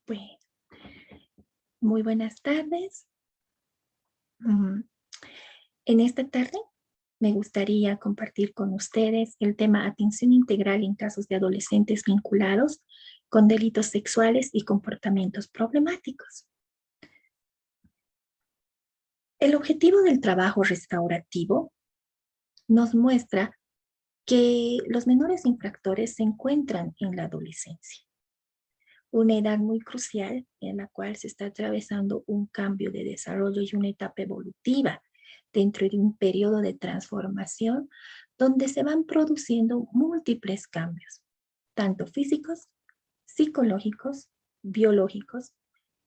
Bueno, muy buenas tardes. Mm, En esta tarde me gustaría compartir con ustedes el tema atención integral en casos de adolescentes vinculados con delitos sexuales y comportamientos problemáticos. El objetivo del trabajo restaurativo nos muestra que los menores infractores se encuentran en la adolescencia, una edad muy crucial en la cual se está atravesando un cambio de desarrollo y una etapa evolutiva dentro de un periodo de transformación donde se van produciendo múltiples cambios, tanto físicos, psicológicos, biológicos,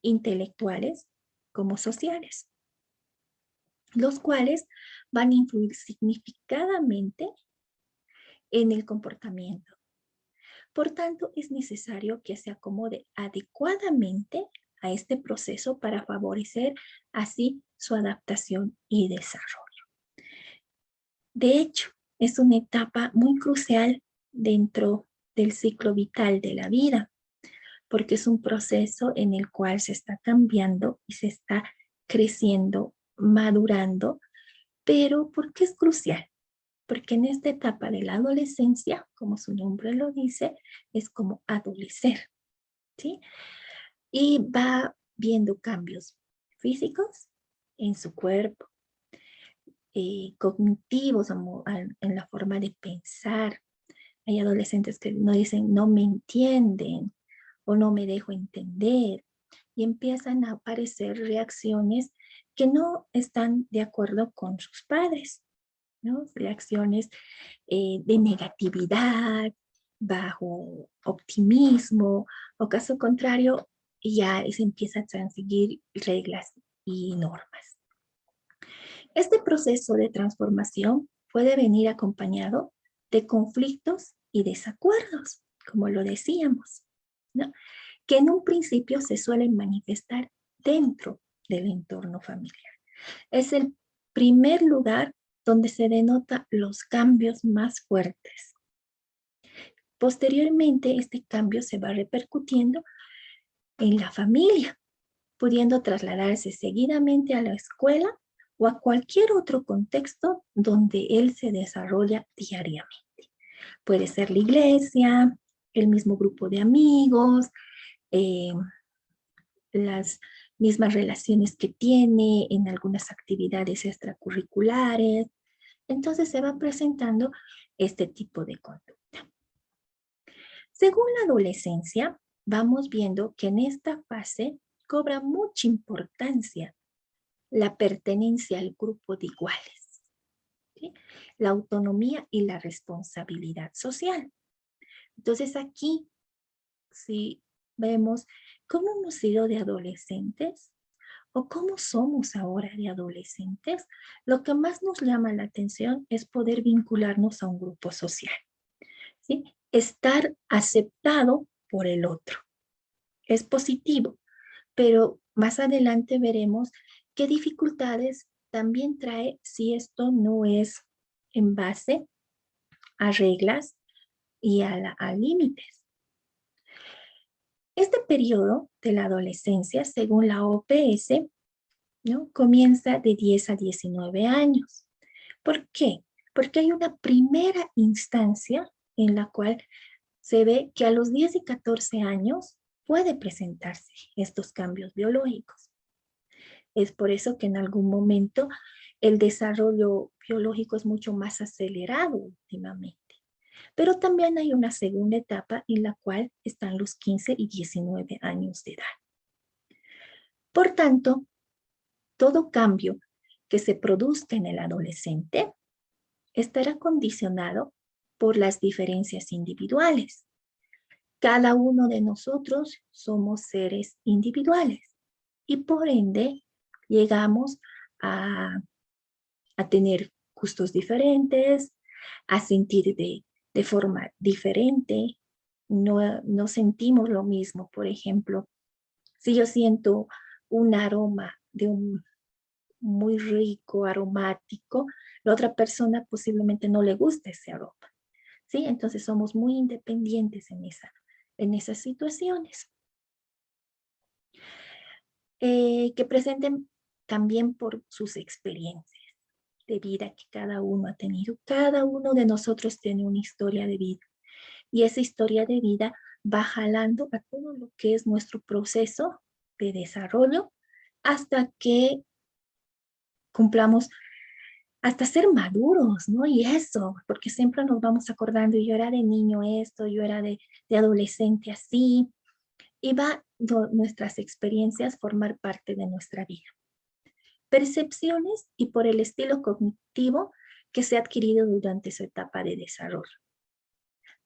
intelectuales como sociales, los cuales van a influir significativamente en el comportamiento. Por tanto, es necesario que se acomode adecuadamente a este proceso para favorecer así su adaptación y desarrollo. De hecho, es una etapa muy crucial dentro del ciclo vital de la vida, porque es un proceso en el cual se está cambiando y se está creciendo, madurando, pero ¿por qué es crucial? Porque en esta etapa de la adolescencia, como su nombre lo dice, es como adolecer, ¿sí? Y va viendo cambios físicos en su cuerpo, cognitivos en la forma de pensar. Hay adolescentes que no dicen, no me entienden o no me dejo entender y empiezan a aparecer reacciones que no están de acuerdo con sus padres, ¿no? Reacciones de negatividad, bajo optimismo, o caso contrario, ya se empieza a transigir reglas y normas. Este proceso de transformación puede venir acompañado de conflictos y desacuerdos, como lo decíamos, ¿no? Que en un principio se suelen manifestar dentro del entorno familiar. Es el primer lugar donde se denota los cambios más fuertes. Posteriormente, este cambio se va repercutiendo en la familia, pudiendo trasladarse seguidamente a la escuela o a cualquier otro contexto donde él se desarrolla diariamente. Puede ser la iglesia, el mismo grupo de amigos, eh, las mismas relaciones que tiene en algunas actividades extracurriculares. Entonces se va presentando este tipo de conducta. Según la adolescencia, vamos viendo que en esta fase cobra mucha importancia la pertenencia al grupo de iguales, ¿sí? La autonomía y la responsabilidad social. Entonces aquí, si vemos cómo hemos sido de adolescentes o cómo somos ahora de adolescentes, lo que más nos llama la atención es poder vincularnos a un grupo social, ¿sí? Estar aceptado por el otro. Es positivo, pero más adelante veremos qué dificultades también trae si esto no es en base a reglas y a límites. Este periodo de la adolescencia, según la OPS, ¿no? Comienza de 10 a 19 años. ¿Por qué? Porque hay una primera instancia en la cual se ve que a los 10 y 14 años puede presentarse estos cambios biológicos. Es por eso que en algún momento el desarrollo biológico es mucho más acelerado últimamente. Pero también hay una segunda etapa en la cual están los 15 y 19 años de edad. Por tanto, todo cambio que se produzca en el adolescente estará condicionado por las diferencias individuales. Cada uno de nosotros somos seres individuales y por ende llegamos a, a tener gustos diferentes, a sentir de forma diferente. No sentimos lo mismo. Por ejemplo, si yo siento un aroma de un muy rico, aromático, la otra persona posiblemente no le guste ese aroma, ¿sí? Entonces somos muy independientes en esas situaciones. que presenten también por sus experiencias de vida que cada uno ha tenido. Cada uno de nosotros tiene una historia de vida y esa historia de vida va jalando a todo lo que es nuestro proceso de desarrollo hasta que cumplamos, hasta ser maduros, ¿no? Y eso, porque siempre nos vamos acordando, yo era de niño esto, yo era de adolescente así, y va nuestras experiencias formar parte de nuestra vida. Percepciones y por el estilo cognitivo que se ha adquirido durante su etapa de desarrollo.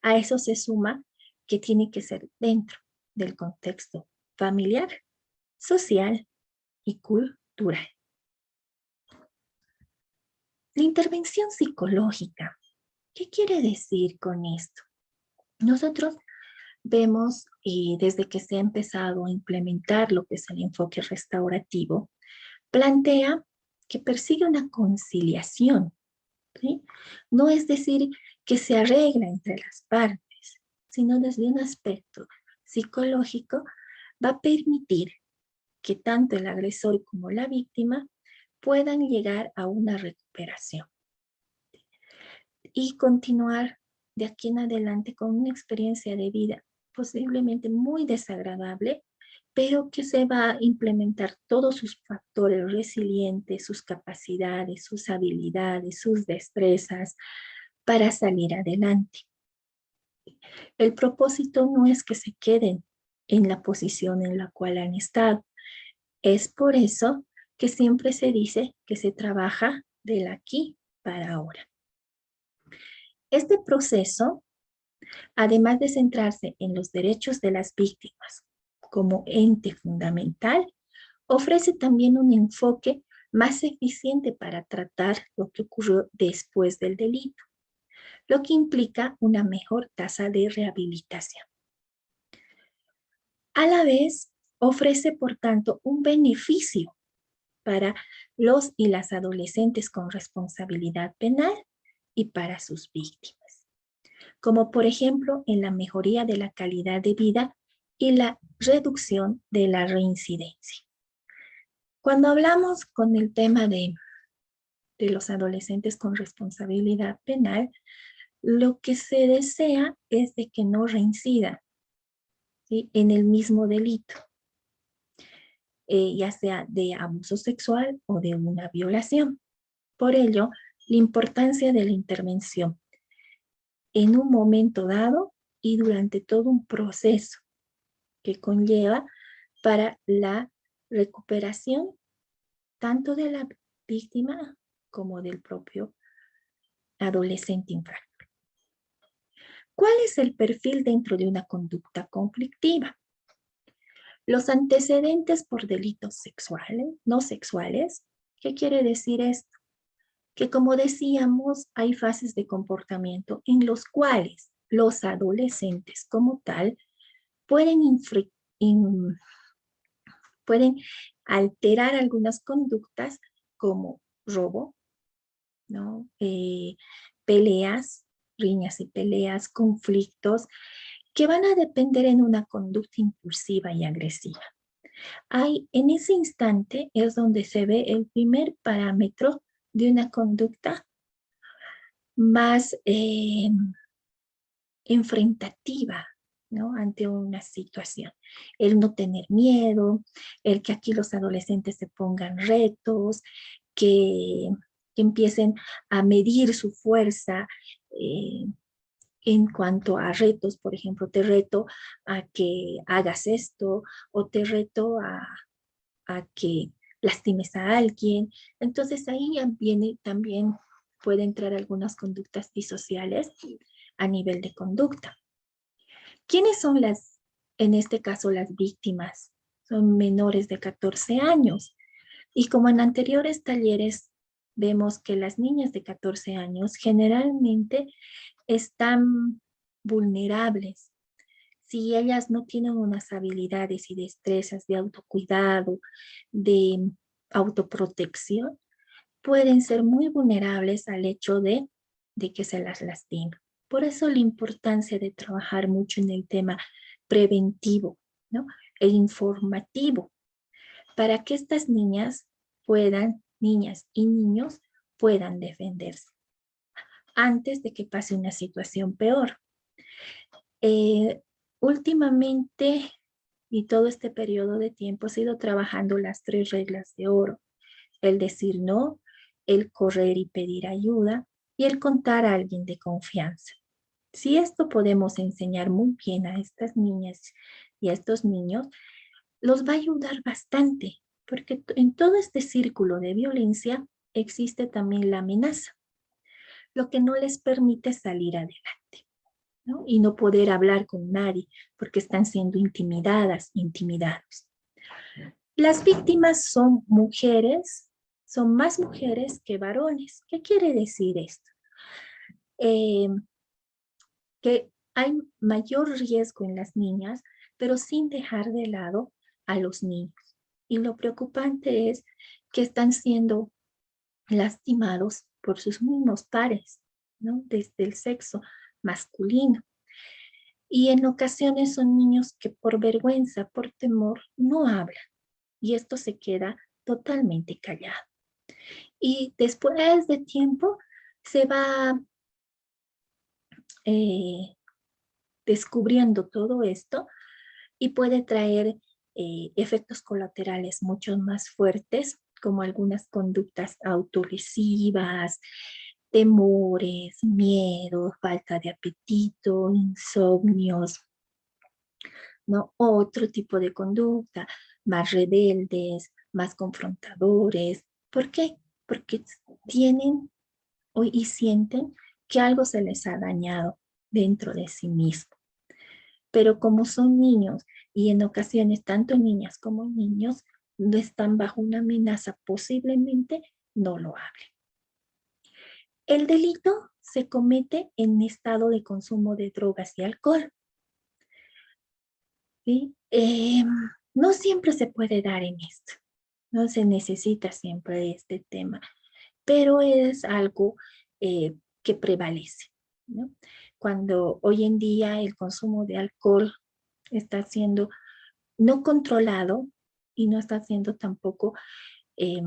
A eso se suma que tiene que ser dentro del contexto familiar, social y cultural. La intervención psicológica, ¿qué quiere decir con esto? Nosotros vemos desde que se ha empezado a implementar lo que es el enfoque restaurativo, plantea que persigue una conciliación, ¿sí? No es decir que se arregla entre las partes, sino desde un aspecto psicológico va a permitir que tanto el agresor como la víctima puedan llegar a una recuperación y continuar de aquí en adelante con una experiencia de vida posiblemente muy desagradable, pero que se va a implementar todos sus factores resilientes, sus capacidades, sus habilidades, sus destrezas para salir adelante. El propósito no es que se queden en la posición en la cual han estado. Es por eso que siempre se dice que se trabaja del aquí para ahora. Este proceso, además de centrarse en los derechos de las víctimas como ente fundamental, ofrece también un enfoque más eficiente para tratar lo que ocurrió después del delito, lo que implica una mejor tasa de rehabilitación. A la vez, ofrece, por tanto, un beneficio para los y las adolescentes con responsabilidad penal y para sus víctimas, como por ejemplo en la mejoría de la calidad de vida y la reducción de la reincidencia. Cuando hablamos con el tema de los adolescentes con responsabilidad penal, lo que se desea es de que no reincidan, ¿sí?, en el mismo delito, ya sea de abuso sexual o de una violación. Por ello, la importancia de la intervención en un momento dado y durante todo un proceso que conlleva para la recuperación tanto de la víctima como del propio adolescente infractor. ¿Cuál es el perfil dentro de una conducta conflictiva? Los antecedentes por delitos sexuales, no sexuales. ¿Qué quiere decir esto? Que como decíamos, hay fases de comportamiento en los cuales los adolescentes como tal pueden, pueden alterar algunas conductas como robo, ¿no? Peleas, riñas y peleas, conflictos, que van a depender en una conducta impulsiva y agresiva. En ese instante es donde se ve el primer parámetro de una conducta más enfrentativa, ¿no?, ante una situación. El no tener miedo, el que aquí los adolescentes se pongan retos, que empiecen a medir su fuerza en cuanto a retos. Por ejemplo, te reto a que hagas esto o te reto a que lastimes a alguien. Entonces ahí viene también, puede entrar algunas conductas disociales a nivel de conducta. ¿Quiénes son en este caso, las víctimas? Son menores de 14 años. Y como en anteriores talleres, vemos que las niñas de 14 años generalmente están vulnerables. Si ellas no tienen unas habilidades y destrezas de autocuidado, de autoprotección, pueden ser muy vulnerables al hecho de que se las lastime. Por eso la importancia de trabajar mucho en el tema preventivo, ¿no?, e informativo, para que estas niñas y niños puedan defenderse antes de que pase una situación peor. Últimamente, y todo este periodo de tiempo, he ido trabajando las 3 reglas de oro: el decir no, el correr y pedir ayuda, y el contar a alguien de confianza. Si esto podemos enseñar muy bien a estas niñas y a estos niños, los va a ayudar bastante, porque en todo este círculo de violencia existe también la amenaza, lo que no les permite salir adelante, ¿no? Y no poder hablar con nadie porque están siendo intimidadas, intimidados. Las víctimas son mujeres, son más mujeres que varones. ¿Qué quiere decir esto? Que hay mayor riesgo en las niñas, pero sin dejar de lado a los niños. Y lo preocupante es que están siendo lastimados por sus mismos pares, ¿no? Desde el sexo masculino. Y en ocasiones son niños que por vergüenza, por temor, no hablan. Y esto se queda totalmente callado. Y después de tiempo se va descubriendo todo esto y puede traer efectos colaterales mucho más fuertes, como algunas conductas autolesivas, temores, miedo, falta de apetito, insomnios, ¿no? Otro tipo de conducta, más rebeldes, más confrontadores. ¿Por qué? Porque tienen y sienten que algo se les ha dañado dentro de sí mismo. Pero como son niños y en ocasiones tanto niñas como niños no están bajo una amenaza, posiblemente no lo hablen. El delito se comete en estado de consumo de drogas y alcohol. ¿Sí? No siempre se puede dar en esto, no se necesita siempre este tema, pero es algo que prevalece, ¿no? Cuando hoy en día el consumo de alcohol está siendo no controlado y no está siendo tampoco eh,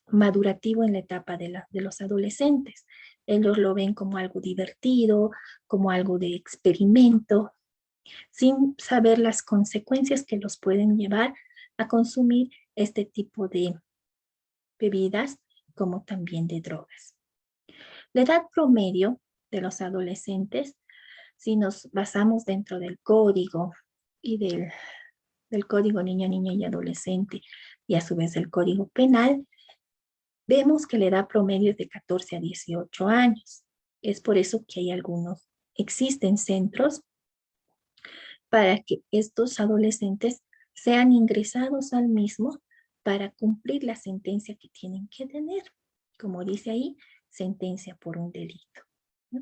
madurativo en la etapa de los adolescentes. Ellos lo ven como algo divertido, como algo de experimento, sin saber las consecuencias que los pueden llevar a consumir este tipo de bebidas, como también de drogas. La edad promedio de los adolescentes, si nos basamos dentro del código y del código niño, niña y adolescente, y a su vez el código penal, vemos que la edad promedio es de 14 a 18 años. Es por eso que existen centros para que estos adolescentes sean ingresados al mismo para cumplir la sentencia que tienen que tener. Como dice ahí, sentencia por un delito, ¿no?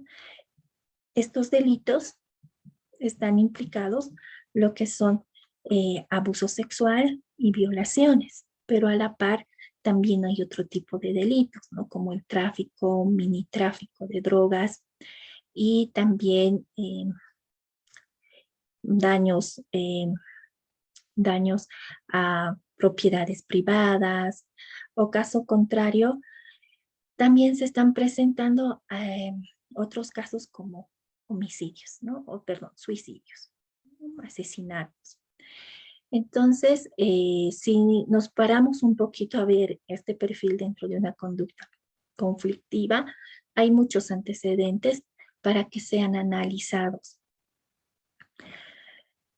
Estos delitos están implicados lo que son abuso sexual y violaciones, pero a la par también hay otro tipo de delitos, ¿no? Como el tráfico, minitráfico de drogas y también daños, daños a propiedades privadas, o caso contrario, también se están presentando otros casos como homicidios, ¿no? O perdón, suicidios, asesinatos. Entonces, si nos paramos un poquito a ver este perfil dentro de una conducta conflictiva, hay muchos antecedentes para que sean analizados.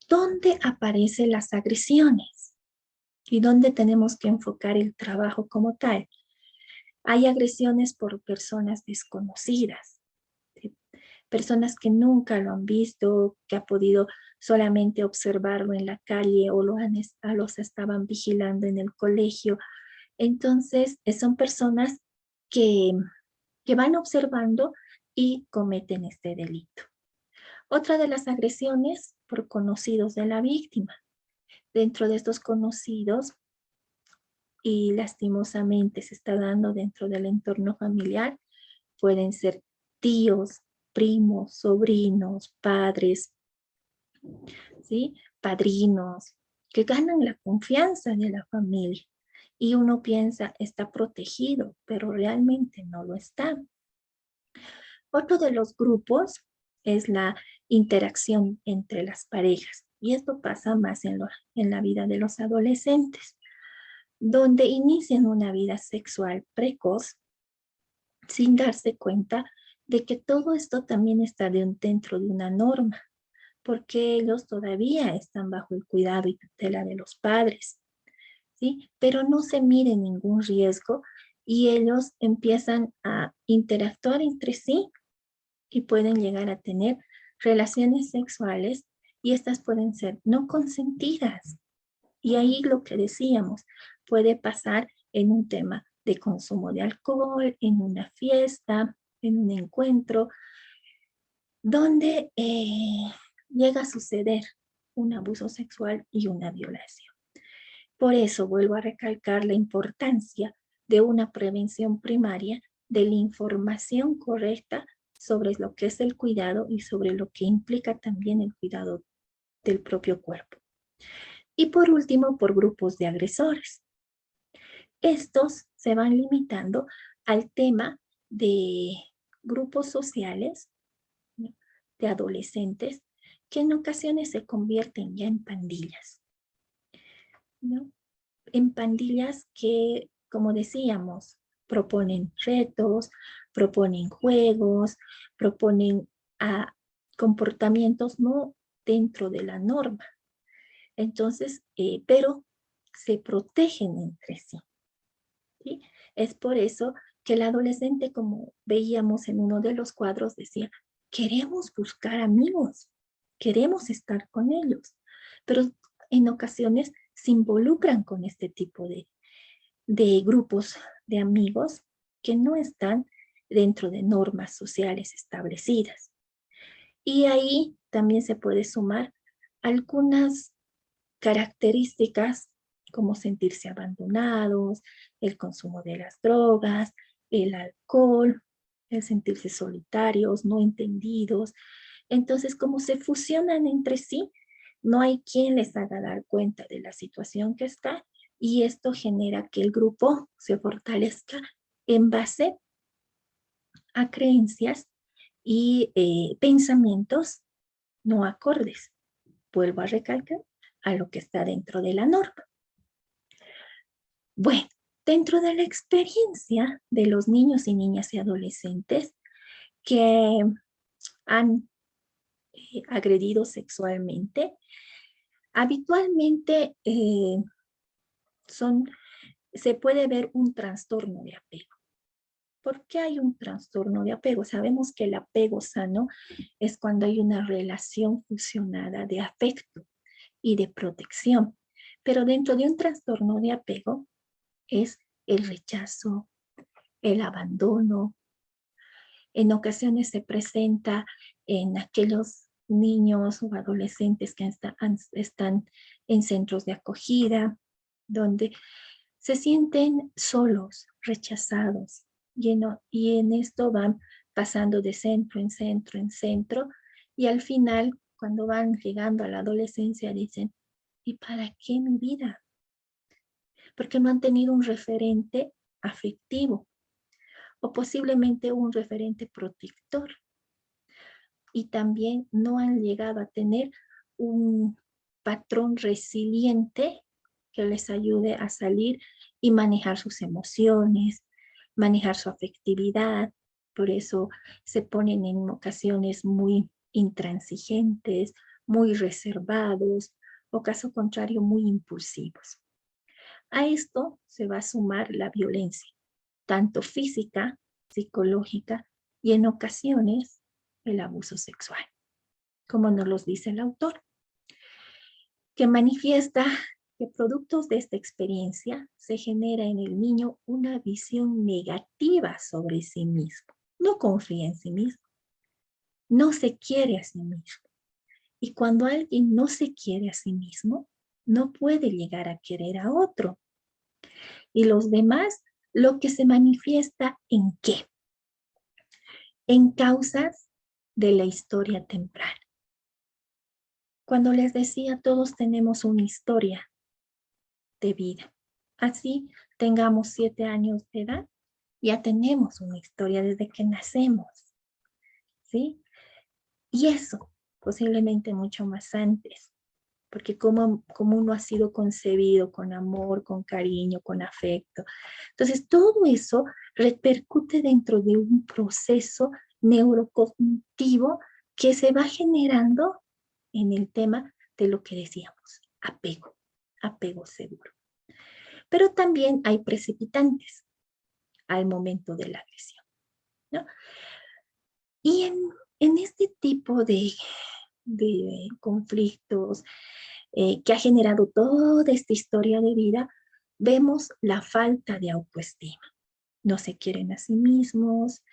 ¿Dónde aparecen las agresiones? ¿Y dónde tenemos que enfocar el trabajo como tal? Hay agresiones por personas desconocidas, ¿sí? Personas que nunca lo han visto, que ha podido solamente observarlo en la calle o los estaban vigilando en el colegio. Entonces, son personas que, que van observando y cometen este delito. Otra de las agresiones por conocidos de la víctima. Dentro de estos conocidos, y lastimosamente se está dando dentro del entorno familiar, pueden ser tíos, primos, sobrinos, padres, ¿sí? Padrinos, que ganan la confianza de la familia. Y uno piensa, está protegido, pero realmente no lo está. Otro de los grupos es la interacción entre las parejas. Y esto pasa más en la vida de los adolescentes, donde inician una vida sexual precoz sin darse cuenta de que todo esto también está dentro de una norma, porque ellos todavía están bajo el cuidado y tutela de los padres, ¿sí? Pero no se mide ningún riesgo y ellos empiezan a interactuar entre sí y pueden llegar a tener relaciones sexuales y estas pueden ser no consentidas. Y ahí lo que decíamos, puede pasar en un tema de consumo de alcohol, en una fiesta, en un encuentro, donde llega a suceder un abuso sexual y una violación. Por eso vuelvo a recalcar la importancia de una prevención primaria, de la información correcta sobre lo que es el cuidado y sobre lo que implica también el cuidado del propio cuerpo. Y por último, por grupos de agresores. Estos se van limitando al tema de grupos sociales, ¿no?, de adolescentes que en ocasiones se convierten ya en pandillas, ¿no? En pandillas que, como decíamos, proponen retos, proponen juegos, proponen comportamientos no dentro de la norma. Entonces, pero se protegen entre sí, ¿sí? Es por eso que el adolescente, como veíamos en uno de los cuadros, decía, queremos buscar amigos, queremos estar con ellos, pero en ocasiones se involucran con este tipo de grupos de amigos que no están dentro de normas sociales establecidas. Y ahí también se puede sumar algunas características como sentirse abandonados, el consumo de las drogas, el alcohol, el sentirse solitarios, no entendidos. Entonces, como se fusionan entre sí, no hay quien les haga dar cuenta de la situación que está y esto genera que el grupo se fortalezca en base a creencias y pensamientos no acordes. Vuelvo a recalcar a lo que está dentro de la norma. Bueno, dentro de la experiencia de los niños y niñas y adolescentes que han agredido sexualmente, habitualmente se puede ver un trastorno de apego. ¿Por qué hay un trastorno de apego? Sabemos que el apego sano es cuando hay una relación fusionada de afecto y de protección. Pero dentro de un trastorno de apego es el rechazo, el abandono. En ocasiones se presenta en aquellos niños o adolescentes que están en centros de acogida, donde se sienten solos, rechazados, y en esto van pasando de centro en centro en centro, y al final, cuando van llegando a la adolescencia, dicen, ¿y para qué mi vida? Porque no han tenido un referente afectivo o posiblemente un referente protector. Y también no han llegado a tener un patrón resiliente que les ayude a salir y manejar sus emociones, manejar su afectividad. Por eso se ponen en ocasiones muy intransigentes, muy reservados o caso contrario muy impulsivos. A esto se va a sumar la violencia, tanto física, psicológica y en ocasiones el abuso sexual, como nos los dice el autor, que manifiesta que productos de esta experiencia se genera en el niño una visión negativa sobre sí mismo. No confía en sí mismo, no se quiere a sí mismo. Y cuando alguien no se quiere a sí mismo, no puede llegar a querer a otro. Y los demás, lo que se manifiesta en qué? En causas de la historia temprana. Cuando les decía, todos tenemos una historia de vida. Así tengamos 7 años de edad, ya tenemos una historia desde que nacemos, ¿sí? Y eso, posiblemente mucho más antes, porque como uno ha sido concebido con amor, con cariño, con afecto. Entonces, todo eso repercute dentro de un proceso neurocognitivo que se va generando en el tema de lo que decíamos, apego seguro. Pero también hay precipitantes al momento de la agresión, ¿no? Y en este tipo de conflictos que ha generado toda esta historia de vida, vemos la falta de autoestima. No se quieren a sí mismos,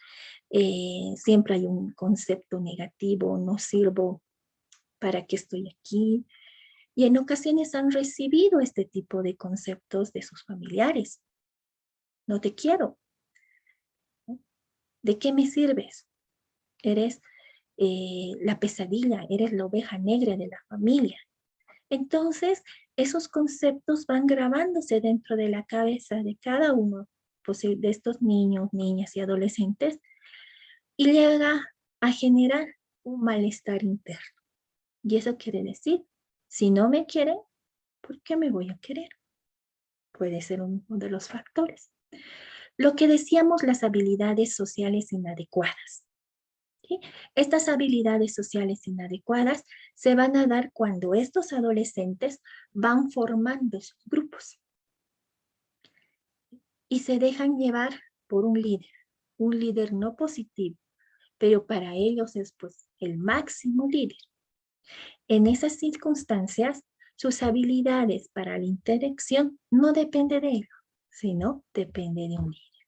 siempre hay un concepto negativo, no sirvo, ¿para qué estoy aquí? Y en ocasiones han recibido este tipo de conceptos de sus familiares. No te quiero. ¿De qué me sirves? Eres la pesadilla, eres la oveja negra de la familia. Entonces, esos conceptos van grabándose dentro de la cabeza de cada uno de estos niños, niñas y adolescentes y llega a generar un malestar interno. Y eso quiere decir, si no me quieren, ¿por qué me voy a querer? Puede ser uno de los factores. Lo que decíamos, las habilidades sociales inadecuadas. ¿Sí? Estas habilidades sociales inadecuadas se van a dar cuando estos adolescentes van formando sus grupos y se dejan llevar por un líder no positivo, pero para ellos es pues el máximo líder. En esas circunstancias, sus habilidades para la interacción no depende de ellos, sino depende de un líder.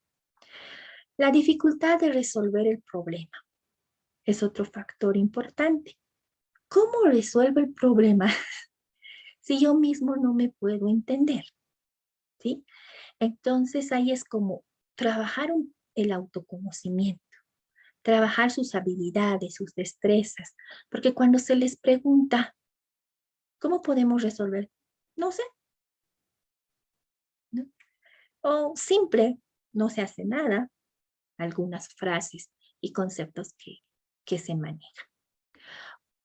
La dificultad de resolver el problema es otro factor importante. ¿Cómo resuelvo el problema si yo mismo no me puedo entender? ¿Sí? Entonces ahí es como trabajar el autoconocimiento, trabajar sus habilidades, sus destrezas, porque cuando se les pregunta, ¿cómo podemos resolver? No sé, ¿no? O simple, no se hace nada, algunas frases y conceptos que se manejan.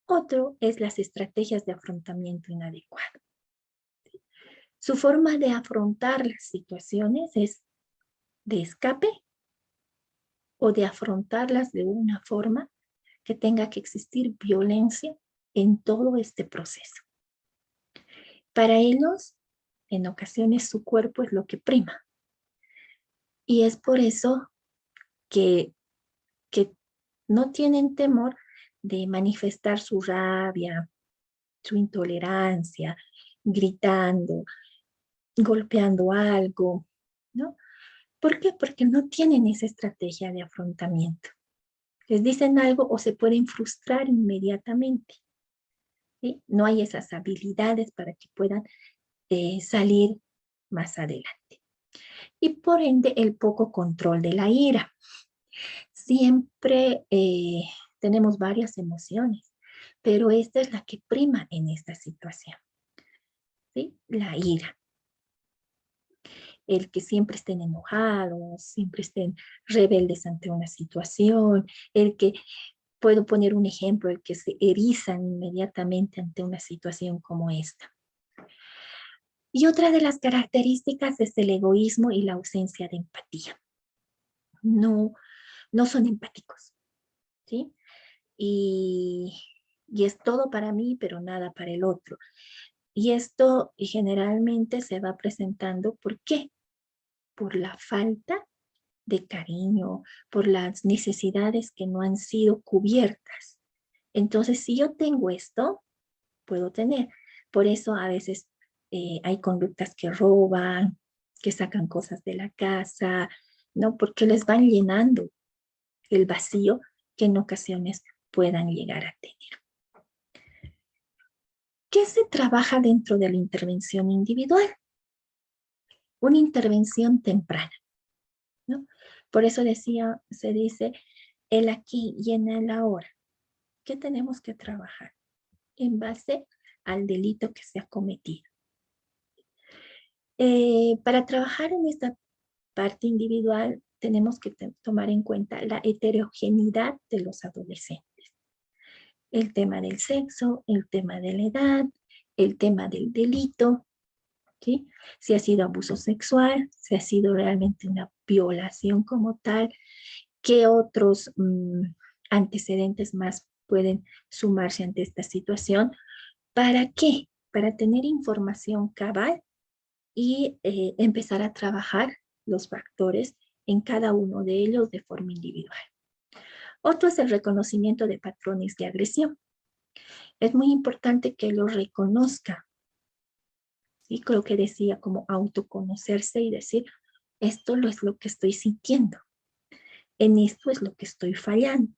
Otro es las estrategias de afrontamiento inadecuado. Su forma de afrontar las situaciones es de escape o de afrontarlas de una forma que tenga que existir violencia en todo este proceso. Para ellos, en ocasiones su cuerpo es lo que prima. Y es por eso que no tienen temor de manifestar su rabia, su intolerancia, gritando, golpeando algo, ¿no? ¿Por qué? Porque no tienen esa estrategia de afrontamiento. Les dicen algo o se pueden frustrar inmediatamente, ¿sí? No hay esas habilidades para que puedan salir más adelante. Y por ende, el poco control de la ira. Siempre tenemos varias emociones, pero esta es la que prima en esta situación, ¿sí? La ira. El que siempre estén enojados, siempre estén rebeldes ante una situación, el que, puedo poner un ejemplo, el que se erizan inmediatamente ante una situación como esta. Y otra de las características es el egoísmo y la ausencia de empatía. No, no son empáticos, ¿sí? Y, y es todo para mí, pero nada para el otro. Y esto generalmente se va presentando, ¿por qué? Por la falta de cariño, por las necesidades que no han sido cubiertas. Entonces, si yo tengo esto, puedo tener. Por eso a veces hay conductas que roban, que sacan cosas de la casa, ¿no? Porque les van llenando el vacío que en ocasiones puedan llegar a tener. ¿Qué se trabaja dentro de la intervención individual? Una intervención temprana, ¿no? Por eso se dice el aquí y en el ahora. ¿Qué tenemos que trabajar? en base al delito que se ha cometido. Para trabajar en esta parte individual, tenemos que tomar en cuenta la heterogeneidad de los adolescentes. El tema del sexo, el tema de la edad, el tema del delito, ¿sí? Si ha sido abuso sexual, si ha sido realmente una violación como tal, qué otros antecedentes más pueden sumarse ante esta situación. ¿Para qué? Para tener información cabal y empezar a trabajar los factores en cada uno de ellos de forma individual. Otro es el reconocimiento de patrones de agresión. Es muy importante que lo reconozca. ¿Sí? Creo que decía como autoconocerse y decir, esto es lo que estoy sintiendo. En esto es lo que estoy fallando.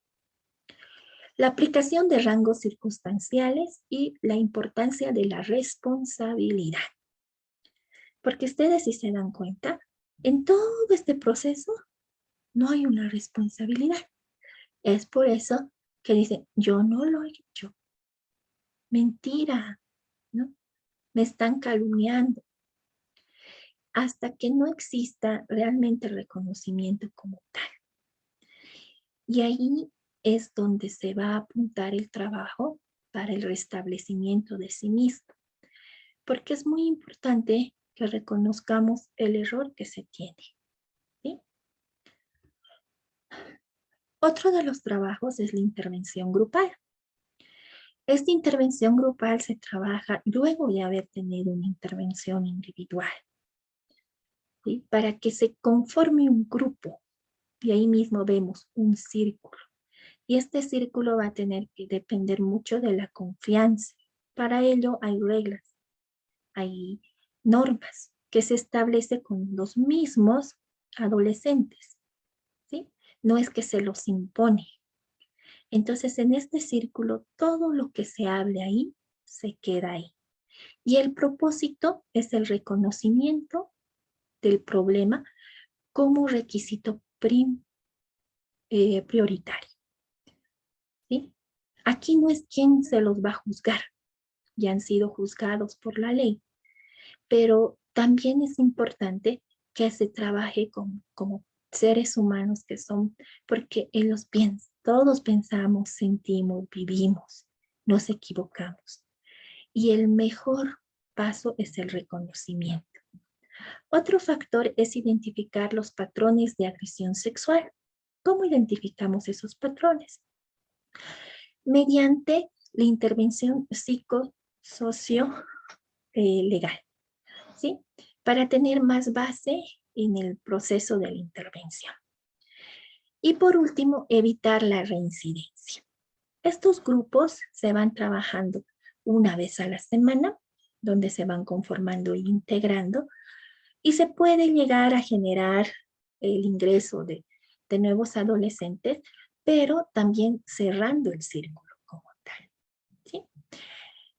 La aplicación de rangos circunstanciales y la importancia de la responsabilidad. Porque ustedes, si se dan cuenta, en todo este proceso no hay una responsabilidad. Es por eso que dicen, yo no lo he hecho. Mentira, ¿no? Me están calumniando. Hasta que no exista realmente reconocimiento como tal. Y ahí es donde se va a apuntar el trabajo para el restablecimiento de sí mismo. Porque es muy importante que reconozcamos el error que se tiene. ¿Sí? Otro de los trabajos es la intervención grupal. Esta intervención grupal se trabaja luego de haber tenido una intervención individual, ¿sí? Para que se conforme un grupo. Y ahí mismo vemos un círculo. Y este círculo va a tener que depender mucho de la confianza. Para ello hay reglas, hay normas que se establecen con los mismos adolescentes, ¿sí? No es que se los impone. Entonces, en este círculo, todo lo que se hable ahí, se queda ahí. Y el propósito es el reconocimiento del problema como requisito prioritario. ¿Sí? Aquí no es quién se los va a juzgar, ya han sido juzgados por la ley, pero también es importante que se trabaje como seres humanos que son, porque ellos piensan, todos pensamos, sentimos, vivimos, nos equivocamos. Y el mejor paso es el reconocimiento. Otro factor es identificar los patrones de agresión sexual. ¿Cómo identificamos esos patrones? Mediante la intervención psicosocio legal, ¿sí? Para tener más base en el proceso de la intervención. Y por último, evitar la reincidencia. Estos grupos se van trabajando una vez a la semana, donde se van conformando e integrando, y se puede llegar a generar el ingreso de nuevos adolescentes, pero también cerrando el círculo como tal, ¿sí?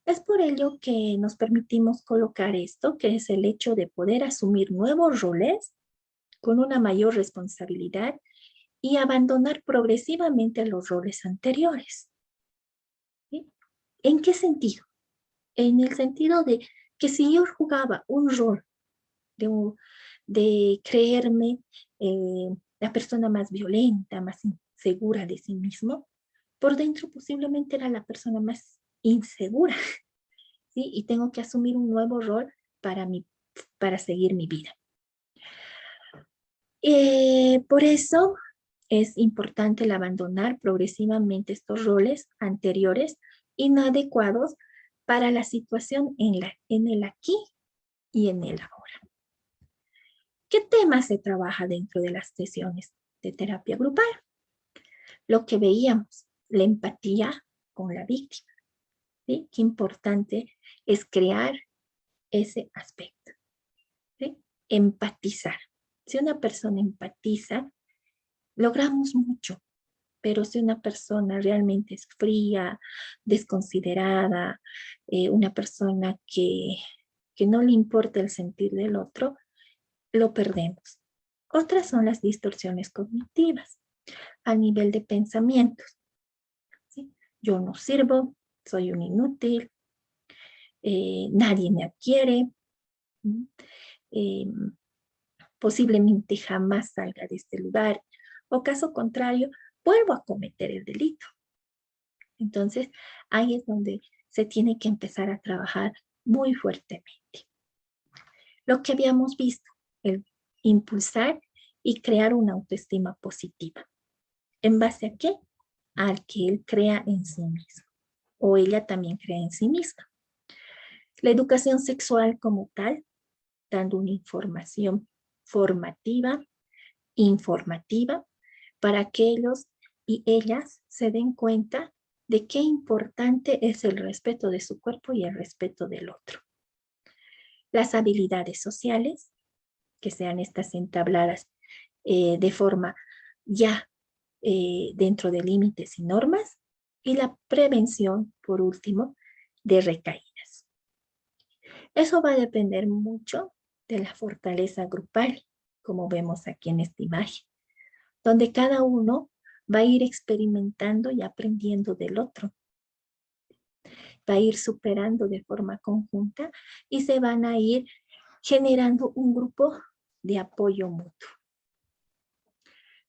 Es por ello que nos permitimos colocar esto, que es el hecho de poder asumir nuevos roles con una mayor responsabilidad y abandonar progresivamente los roles anteriores. ¿Sí? ¿En qué sentido? En el sentido de que si yo jugaba un rol de creerme la persona más violenta, más insegura de sí mismo, por dentro posiblemente era la persona más insegura, ¿sí? Y tengo que asumir un nuevo rol para seguir mi vida. Por eso es importante el abandonar progresivamente estos roles anteriores inadecuados para la situación en el aquí y en el ahora. ¿Qué temas se trabaja dentro de las sesiones de terapia grupal? Lo que veíamos, la empatía con la víctima, ¿sí? Qué importante es crear ese aspecto, ¿sí? Empatizar. Si una persona empatiza, logramos mucho, pero si una persona realmente es fría, desconsiderada, una persona que no le importa el sentir del otro, lo perdemos. Otras son las distorsiones cognitivas a nivel de pensamientos, ¿sí? Yo no sirvo, soy un inútil, nadie me adquiere, eh, posiblemente jamás salga de este lugar, o caso contrario, vuelvo a cometer el delito. Entonces, ahí es donde se tiene que empezar a trabajar muy fuertemente. Lo que habíamos visto, el impulsar y crear una autoestima positiva. ¿En base a qué? Al que él crea en sí mismo, o ella también crea en sí misma. La educación sexual como tal, dando una información formativa, informativa, para que ellos y ellas se den cuenta de qué importante es el respeto de su cuerpo y el respeto del otro. Las habilidades sociales, que sean estas entabladas de forma ya dentro de límites y normas, y la prevención, por último, de recaídas. Eso va a depender mucho de la fortaleza grupal, como vemos aquí en esta imagen, donde cada uno va a ir experimentando y aprendiendo del otro. Va a ir superando de forma conjunta y se van a ir generando un grupo de apoyo mutuo.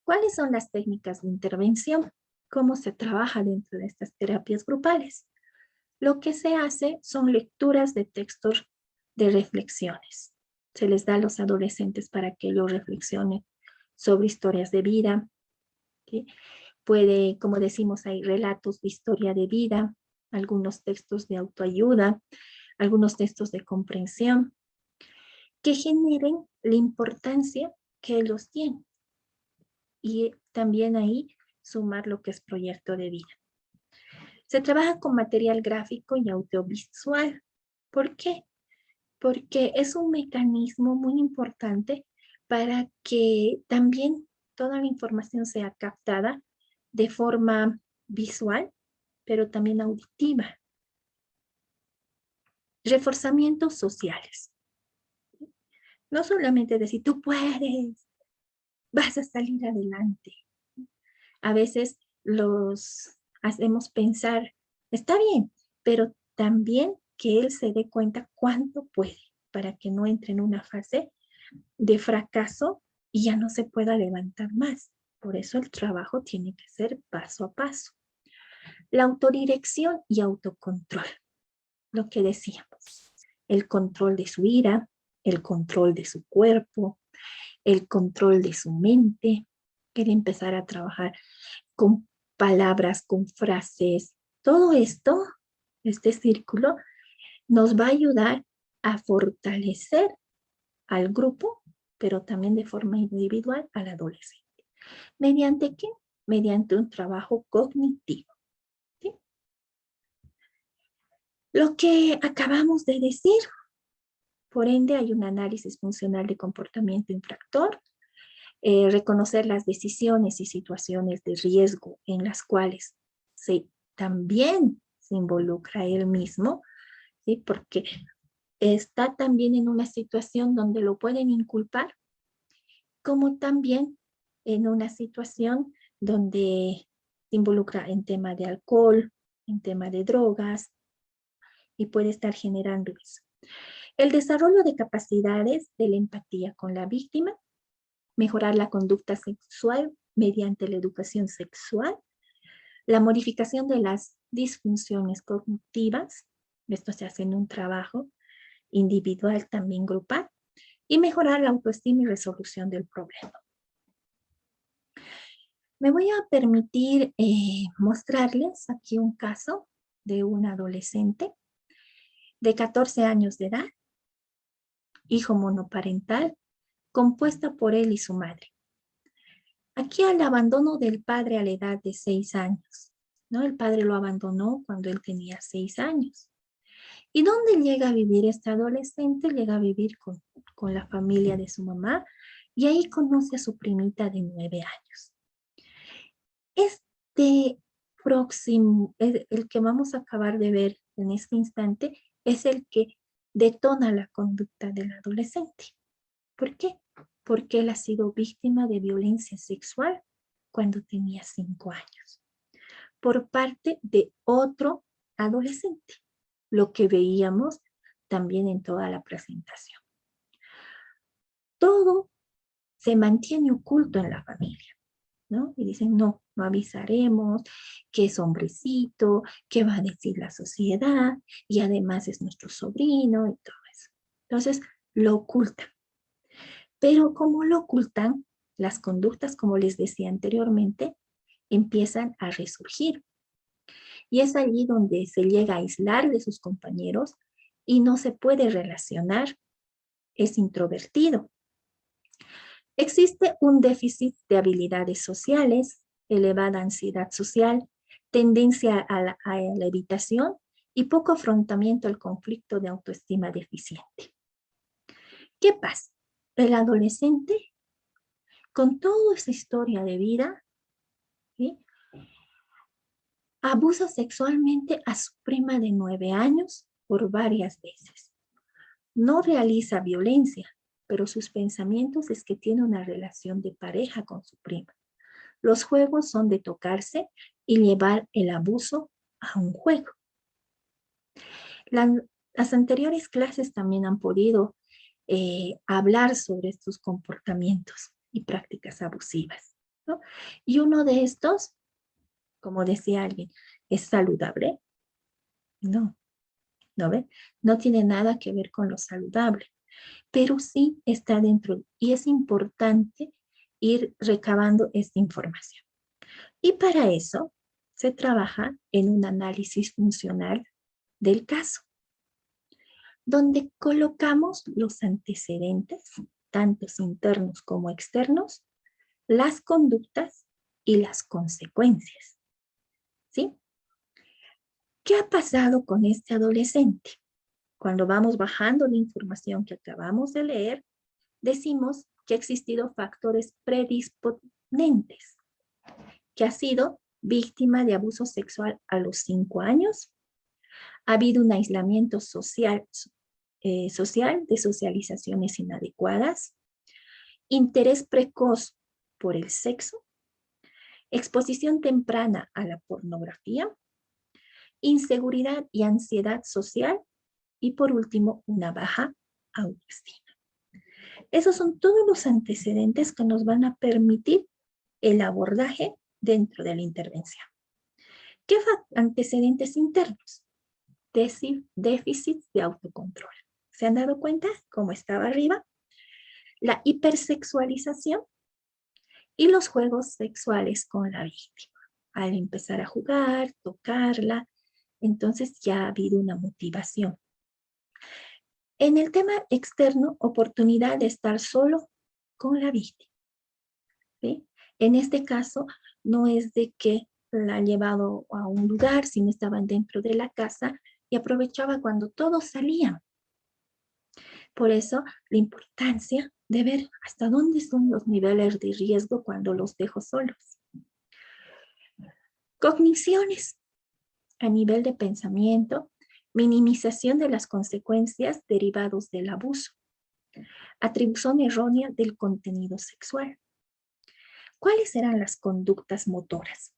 ¿Cuáles son las técnicas de intervención? ¿Cómo se trabaja dentro de estas terapias grupales? Lo que se hace son lecturas de textos de reflexiones. Se les da a los adolescentes para que ellos reflexionen sobre historias de vida. ¿Sí? Puede, como decimos, hay relatos de historia de vida, algunos textos de autoayuda, algunos textos de comprensión, que generen la importancia que ellos tienen. Y también ahí sumar lo que es proyecto de vida. Se trabaja con material gráfico y audiovisual. ¿Por qué? Porque es un mecanismo muy importante para que también toda la información sea captada de forma visual, pero también auditiva. Reforzamientos sociales. No solamente decir, tú puedes, vas a salir adelante. A veces los hacemos pensar, está bien, pero también que él se dé cuenta cuánto puede para que no entre en una fase de fracaso y ya no se pueda levantar más. Por eso el trabajo tiene que ser paso a paso. La autodirección y autocontrol, lo que decíamos, el control de su ira, el control de su cuerpo, el control de su mente, quiere empezar a trabajar con palabras, con frases. Todo esto, este círculo, nos va a ayudar a fortalecer al grupo, pero también de forma individual al adolescente. ¿Mediante qué? Mediante un trabajo cognitivo. ¿Sí? Lo que acabamos de decir, por ende, hay un análisis funcional de comportamiento infractor, reconocer las decisiones y situaciones de riesgo en las cuales también se involucra él mismo, ¿sí? Porque está también en una situación donde lo pueden inculpar, como también en una situación donde se involucra en tema de alcohol, en tema de drogas, y puede estar generando eso. El desarrollo de capacidades de la empatía con la víctima, mejorar la conducta sexual mediante la educación sexual, la modificación de las disfunciones cognitivas, esto se hace en un trabajo individual, también grupal, y mejorar la autoestima y resolución del problema. Me voy a permitir mostrarles aquí un caso de un adolescente de 14 años de edad, hijo monoparental, compuesta por él y su madre. Aquí al abandono del padre a la edad de 6 años, ¿no? El padre lo abandonó cuando él tenía 6 años. ¿Y dónde llega a vivir este adolescente? Llega a vivir con la familia de su mamá y ahí conoce a su primita de 9 años. Este próximo, el que vamos a acabar de ver en este instante, es el que detona la conducta del adolescente. ¿Por qué? Porque él ha sido víctima de violencia sexual cuando tenía 5 años, por parte de otro adolescente, lo que veíamos también en toda la presentación. Todo se mantiene oculto en la familia, ¿no? Y dicen, no, no avisaremos, que es hombrecito, qué va a decir la sociedad, y además es nuestro sobrino y todo eso. Entonces, lo ocultan. Pero como lo ocultan, las conductas, como les decía anteriormente, empiezan a resurgir. Y es allí donde se llega a aislar de sus compañeros y no se puede relacionar, es introvertido. Existe un déficit de habilidades sociales, elevada ansiedad social, tendencia a la evitación y poco afrontamiento al conflicto de autoestima deficiente. ¿Qué pasa? El adolescente, con toda esa historia de vida, ¿sí?, abusa sexualmente a su prima de 9 años por varias veces. No realiza violencia, pero sus pensamientos es que tiene una relación de pareja con su prima. Los juegos son de tocarse y llevar el abuso a un juego. Las anteriores clases también han podido hablar sobre estos comportamientos y prácticas abusivas, ¿no? Y uno de estos, como decía alguien, ¿es saludable? No, ¿no ve? No tiene nada que ver con lo saludable, pero sí está dentro y es importante ir recabando esta información. Y para eso se trabaja en un análisis funcional del caso, donde colocamos los antecedentes, tanto internos como externos, las conductas y las consecuencias. ¿Sí? ¿Qué ha pasado con este adolescente? Cuando vamos bajando la información que acabamos de leer, decimos que ha existido factores predisponentes, que ha sido víctima de abuso sexual a los 5 años, ha habido un aislamiento social de socializaciones inadecuadas, interés precoz por el sexo, exposición temprana a la pornografía, inseguridad y ansiedad social y por último una baja autoestima. Esos son todos los antecedentes que nos van a permitir el abordaje dentro de la intervención. ¿Qué antecedentes internos? Déficits de autocontrol. ¿Se han dado cuenta cómo estaba arriba? La hipersexualización y los juegos sexuales con la víctima. Al empezar a jugar, tocarla, entonces ya ha habido una motivación. En el tema externo, oportunidad de estar solo con la víctima, ¿sí? En este caso, no es de que la ha llevado a un lugar, sino estaban dentro de la casa y aprovechaba cuando todos salían. Por eso, la importancia de ver hasta dónde son los niveles de riesgo cuando los dejo solos. Cogniciones a nivel de pensamiento, minimización de las consecuencias derivados del abuso, atribución errónea del contenido sexual. ¿Cuáles serán las conductas motoras?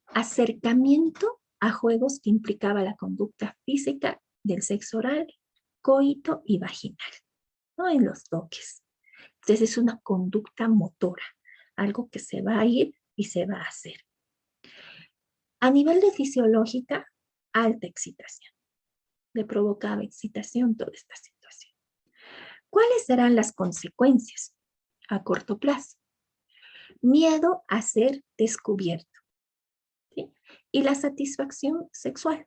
Acercamiento a juegos que implicaba la conducta física del sexo oral, coito y vaginal, no en los toques. Entonces es una conducta motora, algo que se va a ir y se va a hacer. A nivel de fisiológica, alta excitación. Le provocaba excitación toda esta situación. ¿Cuáles serán las consecuencias a corto plazo? Miedo a ser descubierto, ¿sí? Y la satisfacción sexual.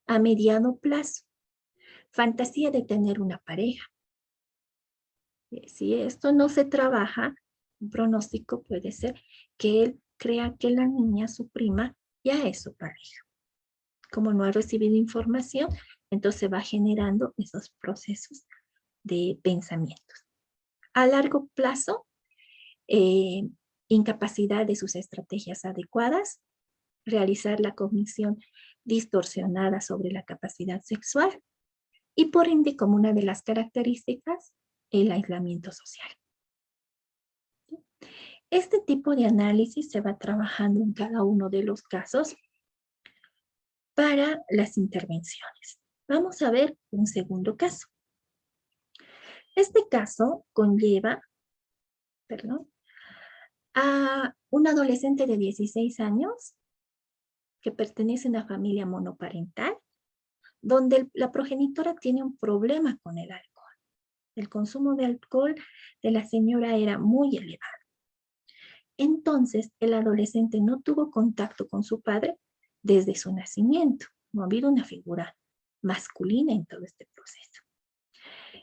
A mediano plazo, fantasía de tener una pareja. Si esto no se trabaja, un pronóstico puede ser que él crea que la niña, su prima, ya es su pareja. Como no ha recibido información, entonces va generando esos procesos de pensamientos. A largo plazo, incapacidad de sus estrategias adecuadas, realizar la cognición distorsionada sobre la capacidad sexual y por ende, como una de las características, el aislamiento social. Este tipo de análisis se va trabajando en cada uno de los casos para las intervenciones. Vamos a ver un segundo caso. Este caso conlleva, a un adolescente de 16 años que pertenece a una familia monoparental, donde la progenitora tiene un problema con el alcohol. El consumo de alcohol de la señora era muy elevado. Entonces, el adolescente no tuvo contacto con su padre desde su nacimiento. No ha habido una figura masculina en todo este proceso.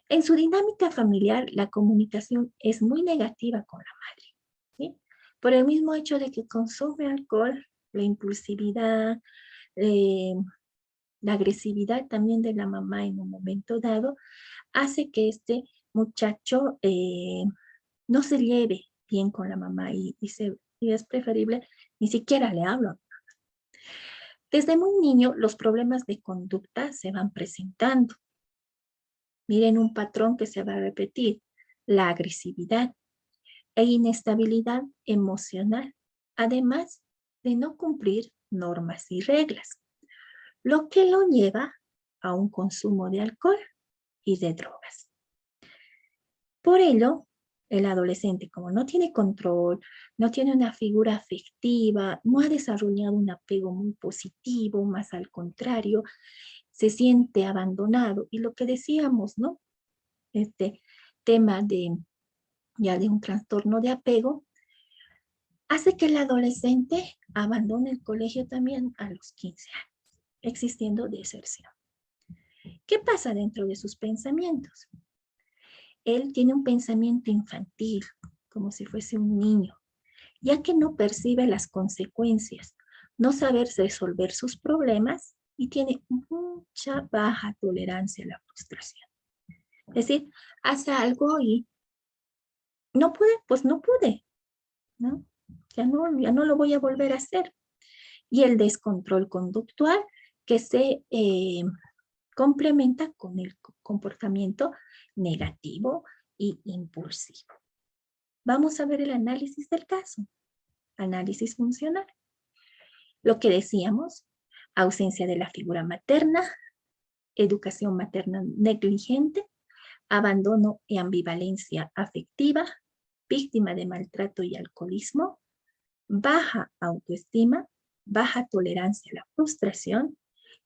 En su dinámica familiar, la comunicación es muy negativa con la madre, ¿sí? Por el mismo hecho de que consume alcohol, la impulsividad, la agresividad también de la mamá en un momento dado, hace que este muchacho no se lleve bien con la mamá y es preferible ni siquiera le hablo. Desde muy niño, los problemas de conducta se van presentando. Miren un patrón que se va a repetir: la agresividad e inestabilidad emocional, además de no cumplir normas y reglas, lo que lo lleva a un consumo de alcohol y de drogas. Por ello, el adolescente, como no tiene control, no tiene una figura afectiva, no ha desarrollado un apego muy positivo, más al contrario, se siente abandonado. Y lo que decíamos, ¿no? Este tema de un trastorno de apego, hace que el adolescente abandone el colegio también a los 15 años, existiendo deserción. ¿Qué pasa dentro de sus pensamientos? Él tiene un pensamiento infantil, como si fuese un niño, ya que no percibe las consecuencias, no saber resolver sus problemas y tiene mucha baja tolerancia a la frustración. Es decir, hace algo y no pude, pues no pude, ¿no? Ya no lo voy a volver a hacer. Y el descontrol conductual que se complementa con el comportamiento negativo y impulsivo. Vamos a ver el análisis del caso. Análisis funcional. Lo que decíamos: ausencia de la figura materna, educación materna negligente, abandono y ambivalencia afectiva, víctima de maltrato y alcoholismo, baja autoestima, baja tolerancia a la frustración,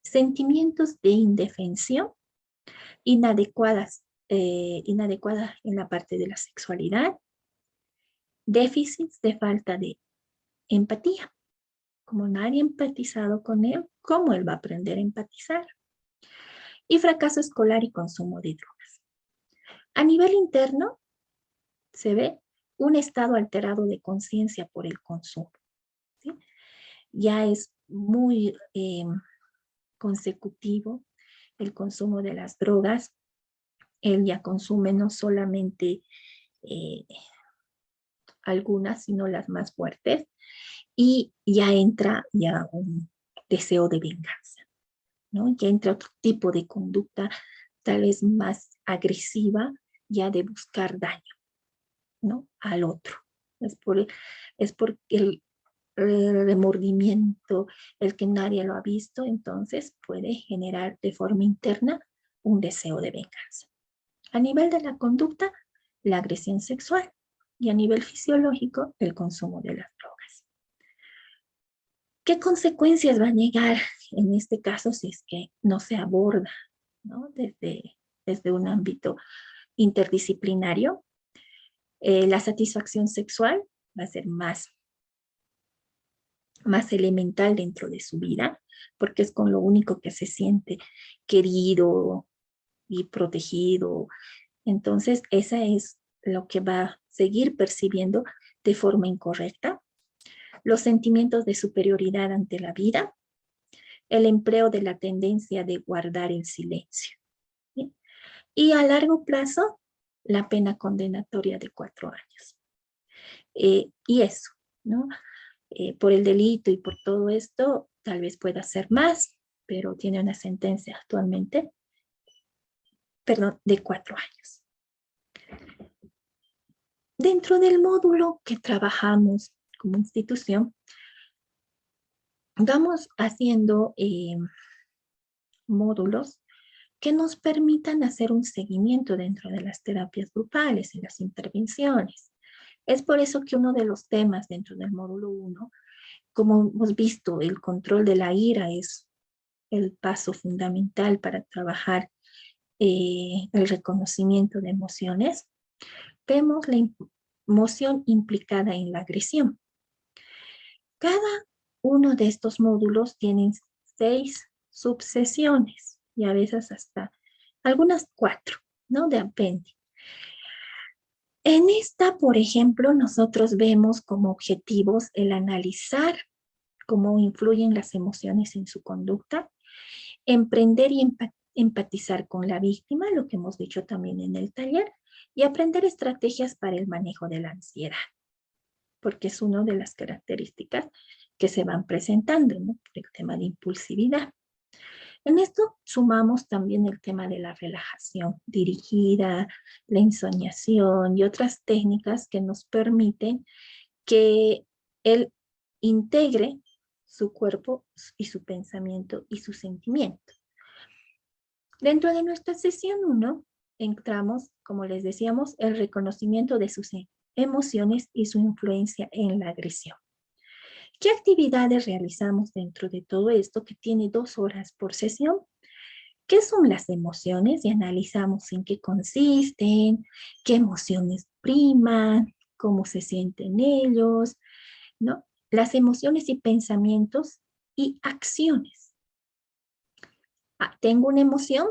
sentimientos de indefensión, inadecuadas en la parte de la sexualidad, déficits de falta de empatía. Como nadie ha empatizado con él, ¿cómo él va a aprender a empatizar? Y fracaso escolar y consumo de drogas. A nivel interno, se ve un estado alterado de conciencia por el consumo, ¿sí? Ya es muy consecutivo el consumo de las drogas. Él ya consume no solamente algunas, sino las más fuertes, y ya entra un deseo de venganza, ¿no? Ya entra otro tipo de conducta, tal vez más agresiva, ya de buscar daño, ¿no? Al otro. Es por el remordimiento, el que nadie lo ha visto, entonces puede generar de forma interna un deseo de venganza. A nivel de la conducta, la agresión sexual, y a nivel fisiológico, el consumo de las drogas. ¿Qué consecuencias va a llegar en este caso si es que no se aborda, ¿no? desde un ámbito interdisciplinario? La satisfacción sexual va a ser más elemental dentro de su vida, porque es con lo único que se siente querido y protegido. Entonces, esa es lo que va a seguir percibiendo de forma incorrecta. Los sentimientos de superioridad ante la vida, el empleo de la tendencia de guardar el silencio, ¿sí? Y a largo plazo, la pena condenatoria de 4 años. Y eso, ¿no? Por el delito y por todo esto, tal vez pueda ser más, pero tiene una sentencia actualmente, de 4 años. Dentro del módulo que trabajamos como institución, vamos haciendo módulos que nos permitan hacer un seguimiento dentro de las terapias grupales y las intervenciones. Es por eso que uno de los temas dentro del módulo 1, como hemos visto, el control de la ira es el paso fundamental para trabajar el reconocimiento de emociones. Vemos la emoción implicada en la agresión. Cada uno de estos módulos tiene 6 subsesiones y a veces hasta algunas 4, ¿no? De apéndice. En esta, por ejemplo, nosotros vemos como objetivos el analizar cómo influyen las emociones en su conducta, emprender y empatizar con la víctima, lo que hemos dicho también en el taller, y aprender estrategias para el manejo de la ansiedad, porque es una de las características que se van presentando, ¿no? El tema de impulsividad. En esto sumamos también el tema de la relajación dirigida, la ensoñación y otras técnicas que nos permiten que él integre su cuerpo y su pensamiento y su sentimiento. Dentro de nuestra sesión 1 entramos, como les decíamos, el reconocimiento de sus emociones y su influencia en la agresión. ¿Qué actividades realizamos dentro de todo esto que tiene 2 horas por sesión? ¿Qué son las emociones? Y analizamos en qué consisten, qué emociones priman, cómo se sienten ellos, ¿no? Las emociones y pensamientos y acciones. Tengo una emoción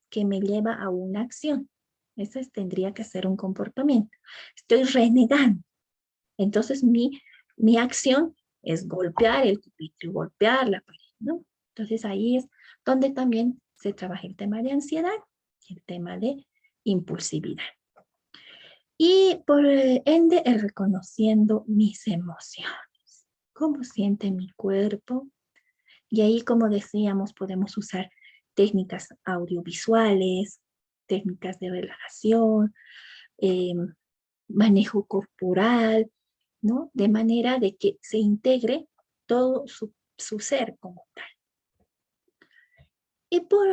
que me lleva a una acción. Eso tendría que ser un comportamiento. Estoy renegando. Entonces mi acción es golpear el pupitre, golpear la pared, ¿no? Entonces ahí es donde también se trabaja el tema de ansiedad y el tema de impulsividad. Y por ende, el reconociendo mis emociones. ¿Cómo siente mi cuerpo? Y ahí, como decíamos, podemos usar técnicas audiovisuales, técnicas de relajación, eh, manejo corporal, ¿no? De manera de que se integre todo su ser como tal. Y por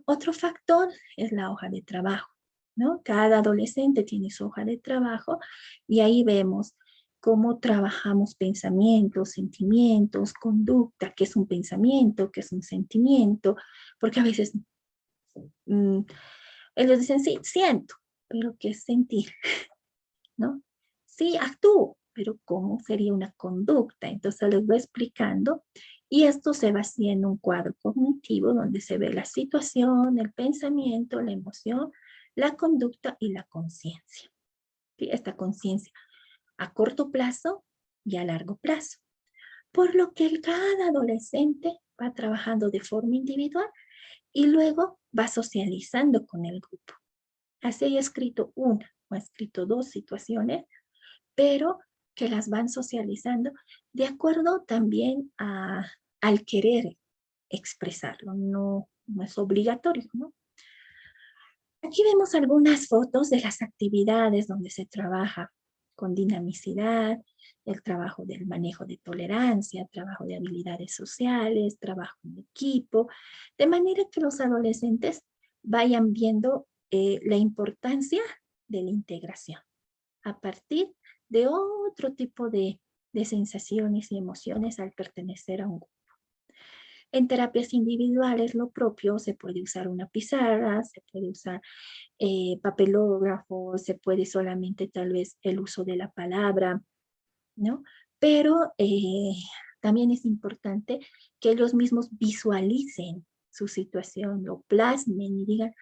otro factor es la hoja de trabajo, ¿no? Cada adolescente tiene su hoja de trabajo y ahí vemos cómo trabajamos pensamientos, sentimientos, conducta, qué es un pensamiento, qué es un sentimiento, porque a veces ellos dicen, sí, siento, pero ¿qué es sentir? ¿No? Sí, actúo, pero ¿cómo sería una conducta? Entonces les voy explicando y esto se va haciendo un cuadro cognitivo donde se ve la situación, el pensamiento, la emoción, la conducta y la conciencia. ¿Sí? Esta conciencia a corto plazo y a largo plazo. Por lo que cada adolescente va trabajando de forma individual y luego va socializando con el grupo. Así he escrito una o he escrito 2 situaciones, pero que las van socializando de acuerdo también al querer expresarlo, no es obligatorio, ¿no? Aquí vemos algunas fotos de las actividades donde se trabaja con dinamicidad, el trabajo del manejo de tolerancia, trabajo de habilidades sociales, trabajo en equipo, de manera que los adolescentes vayan viendo la importancia de la integración a partir de otro tipo de sensaciones y emociones al pertenecer a un grupo. En terapias individuales, lo propio, se puede usar una pizarra, se puede usar papelógrafo, se puede solamente tal vez el uso de la palabra, ¿no? Pero también es importante que ellos mismos visualicen su situación, lo plasmen y digan,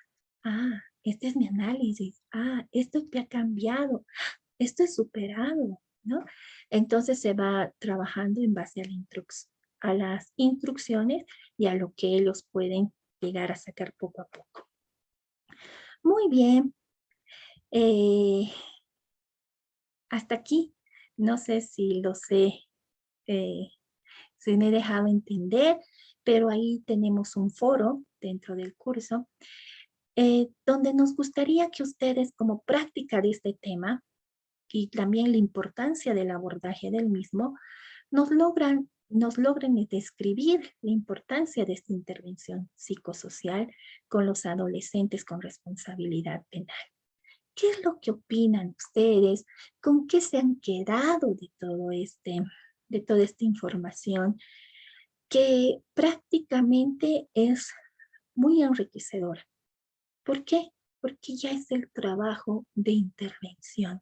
este es mi análisis, esto que ha cambiado, esto es superado, ¿no? Entonces se va trabajando en base a las instrucciones y a lo que ellos pueden llegar a sacar poco a poco. Muy bien. Eh, Hasta aquí. No sé si lo sé, eh, si me he dejado entender, pero ahí tenemos un foro dentro del curso donde nos gustaría que ustedes, como práctica de este tema, y también la importancia del abordaje del mismo, nos logran nos logren describir la importancia de esta intervención psicosocial con los adolescentes con responsabilidad penal. ¿Qué es lo que opinan ustedes? ¿Con qué se han quedado de toda esta información que prácticamente es muy enriquecedora? ¿Por qué? Porque ya es el trabajo de intervención,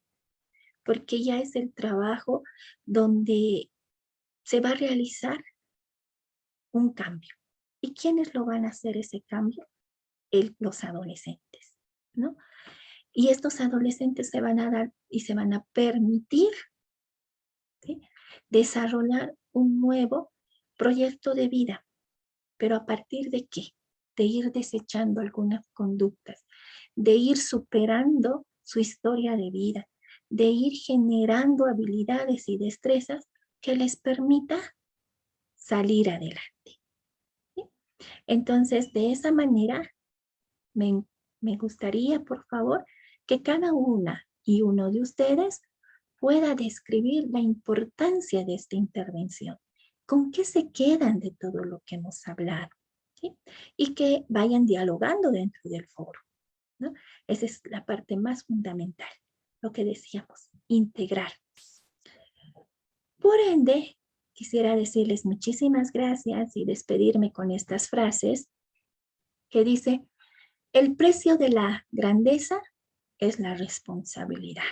porque ya es el trabajo donde se va a realizar un cambio. ¿Y quiénes lo van a hacer ese cambio? Los adolescentes, ¿no? Y estos adolescentes se van a dar y se van a permitir, ¿sí?, desarrollar un nuevo proyecto de vida. ¿Pero a partir de qué? De ir desechando algunas conductas, de ir superando su historia de vida, de ir generando habilidades y destrezas que les permita salir adelante, ¿sí? Entonces, de esa manera, me, me gustaría, por favor, que cada una y uno de ustedes pueda describir la importancia de esta intervención. ¿Con qué se quedan de todo lo que hemos hablado? ¿Sí? Y que vayan dialogando dentro del foro, ¿no? Esa es la parte más fundamental, lo que decíamos, integrar. Por ende, quisiera decirles muchísimas gracias y despedirme con estas frases que dice: el precio de la grandeza es la responsabilidad.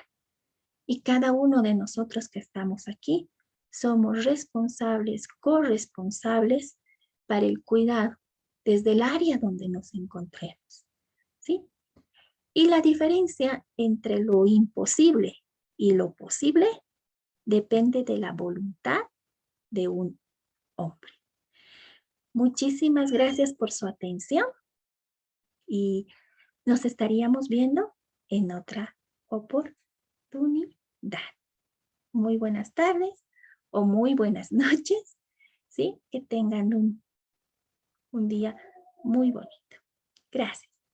Y cada uno de nosotros que estamos aquí somos responsables, corresponsables para el cuidado desde el área donde nos encontremos, ¿sí? Y la diferencia entre lo imposible y lo posible depende de la voluntad de un hombre. Muchísimas gracias por su atención y nos estaríamos viendo en otra oportunidad. Muy buenas tardes o muy buenas noches, ¿sí? Que tengan un día muy bonito. Gracias.